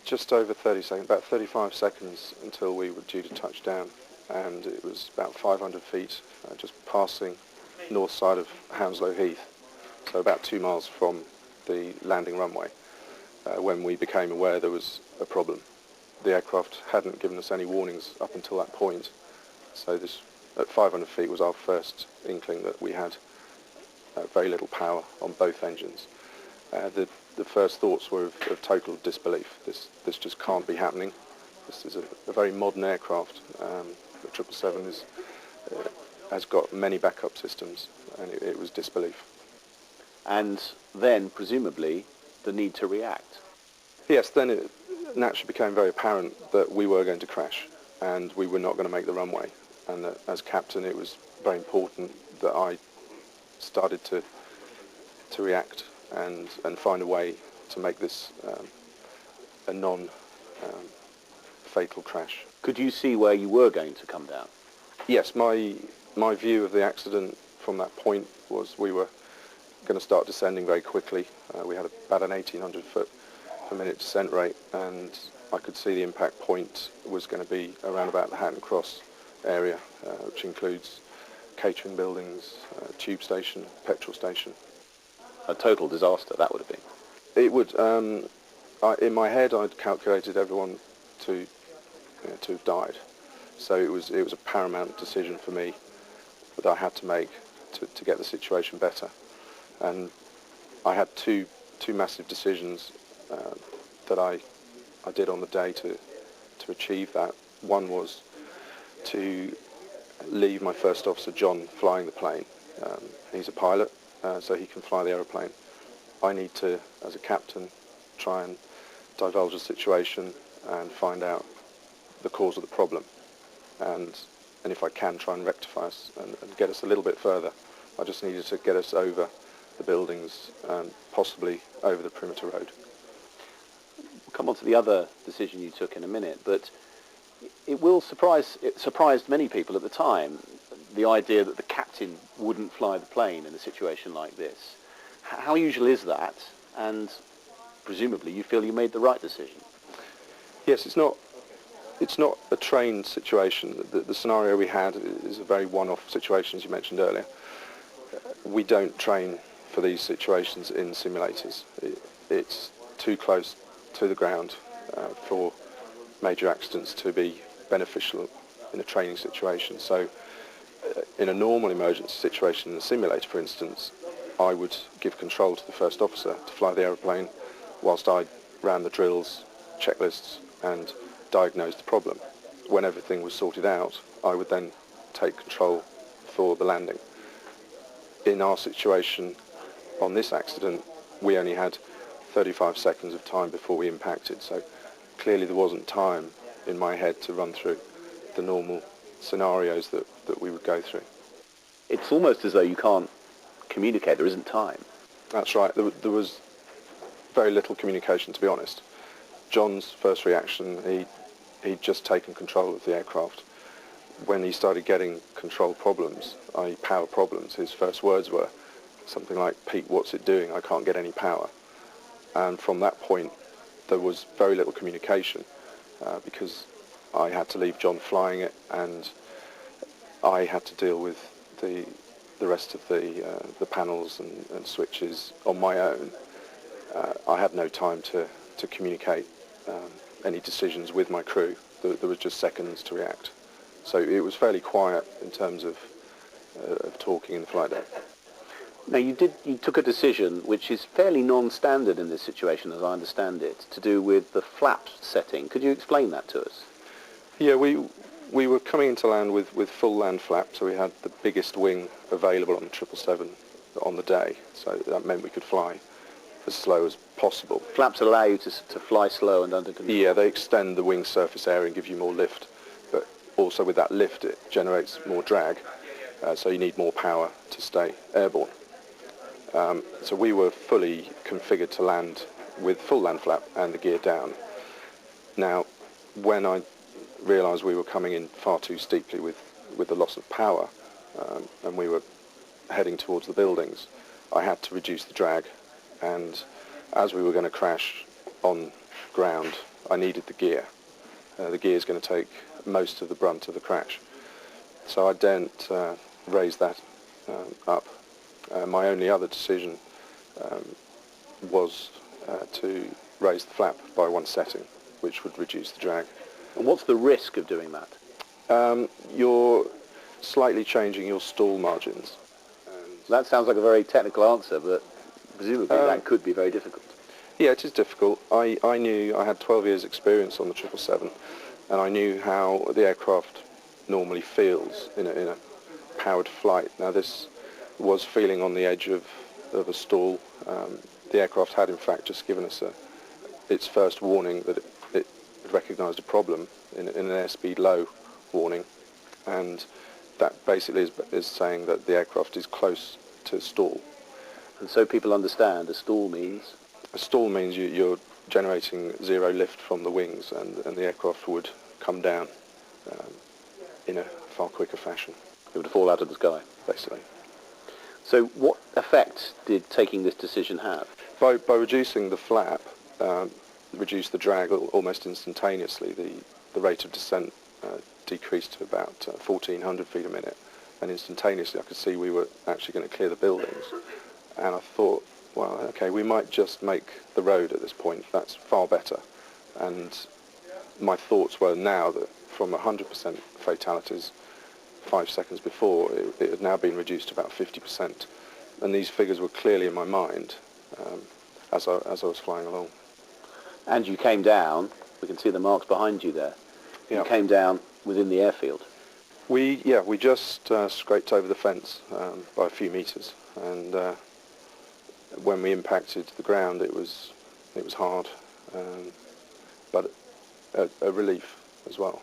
just over 30 seconds, about 35 seconds until we were due to touch down, and it was about 500 feet, just passing north side of Hounslow Heath, so about 2 miles from the landing runway, when we became aware there was a problem. The aircraft hadn't given us any warnings up until that point, so this at 500 feet was our first inkling that we had very little power on both engines. The first thoughts were of total disbelief. This just can't be happening. This is a very modern aircraft. The 777 has got many backup systems, and it was disbelief. And then, presumably, the need to react. Yes, then it naturally became very apparent that we were going to crash, and we were not going to make the runway. And as captain, it was very important that I started to react and find a way to make this a non-fatal crash. Could you see where you were going to come down? Yes, my view of the accident from that point was we were going to start descending very quickly. We had about an 1,800 foot per minute descent rate, and I could see the impact point was going to be around about the Hatton Cross area, which includes catering buildings, tube station, petrol station. A total disaster that would have been. It would. In my head, I'd calculated everyone to have died. So it was a paramount decision for me that I had to make to get the situation better. And I had two massive decisions that I did on the day to achieve that. One was to leave my first officer, John, flying the plane. He's a pilot, so he can fly the aeroplane. I need to, as a captain, try and divulge the situation and find out the cause of the problem. And if I can, try and rectify us and get us a little bit further. I just needed to get us over the buildings and possibly over the perimeter road. We'll come on to the other decision you took in a minute, but it surprised many people at the time, the idea that the captain wouldn't fly the plane in a situation like this. How usual is that? And presumably you feel you made the right decision. Yes, it's not a trained situation. The scenario we had is a very one-off situation, as you mentioned earlier. We don't train for these situations in simulators. It's too close to the ground for major accidents to be beneficial in a training situation. So in a normal emergency situation in a simulator, for instance, I would give control to the first officer to fly the aeroplane whilst I ran the drills, checklists, and diagnosed the problem. When everything was sorted out, I would then take control for the landing. In our situation on this accident, we only had 35 seconds of time before we impacted, so clearly there wasn't time in my head to run through the normal scenarios that we would go through. It's almost as though you can't communicate, there isn't time. That's right, there was very little communication, to be honest. John's first reaction, he'd just taken control of the aircraft. When he started getting control problems, i.e. power problems, his first words were something like, "Pete, what's it doing? I can't get any power." And from that point, there was very little communication because I had to leave John flying it, and I had to deal with the rest of the panels and switches on my own. I had no time to communicate any decisions with my crew. There was just seconds to react. So it was fairly quiet in terms of talking in the flight deck. Now you took a decision which is fairly non-standard in this situation, as I understand it, to do with the FLAPS setting. Could you explain that to us? Yeah, we were coming into land with full land flap, so we had the biggest wing available on the 777 on the day. So that meant we could fly as slow as possible. Flaps allow you to fly slow and under control? Yeah, they extend the wing surface area and give you more lift, but also with that lift it generates more drag, so you need more power to stay airborne. So we were fully configured to land with full land flap and the gear down. Now, when I realised we were coming in far too steeply with the loss of power, and we were heading towards the buildings, I had to reduce the drag, and as we were going to crash on ground, I needed the gear. The gear is going to take most of the brunt of the crash. So I daren't raise that up. My only other decision was to raise the flap by one setting, which would reduce the drag. And what's the risk of doing that? You're slightly changing your stall margins. That sounds like a very technical answer, but presumably that could be very difficult. Yeah, it is difficult. I knew I had 12 years experience on the 777, and I knew how the aircraft normally feels in a powered flight. Now this was feeling on the edge of a stall. The aircraft had in fact just given us its first warning that it recognised a problem in an airspeed low warning, and that basically is saying that the aircraft is close to stall. And so people understand a stall means? A stall means you're generating zero lift from the wings, and the aircraft would come down in a far quicker fashion. It would fall out of the sky? Basically. So what effect did taking this decision have? By reducing the flap, reduced the drag almost instantaneously. The rate of descent decreased to about 1,400 feet a minute, and instantaneously I could see we were actually going to clear the buildings. And I thought, well, okay, we might just make the road at this point. That's far better. And my thoughts were now that from 100% fatalities 5 seconds before, it had now been reduced to about 50%. And these figures were clearly in my mind as I was flying along. And you came down, we can see the marks behind you there. Yeah. You came down within the airfield. We just scraped over the fence by a few meters, and when we impacted the ground, it was hard, but a relief as well.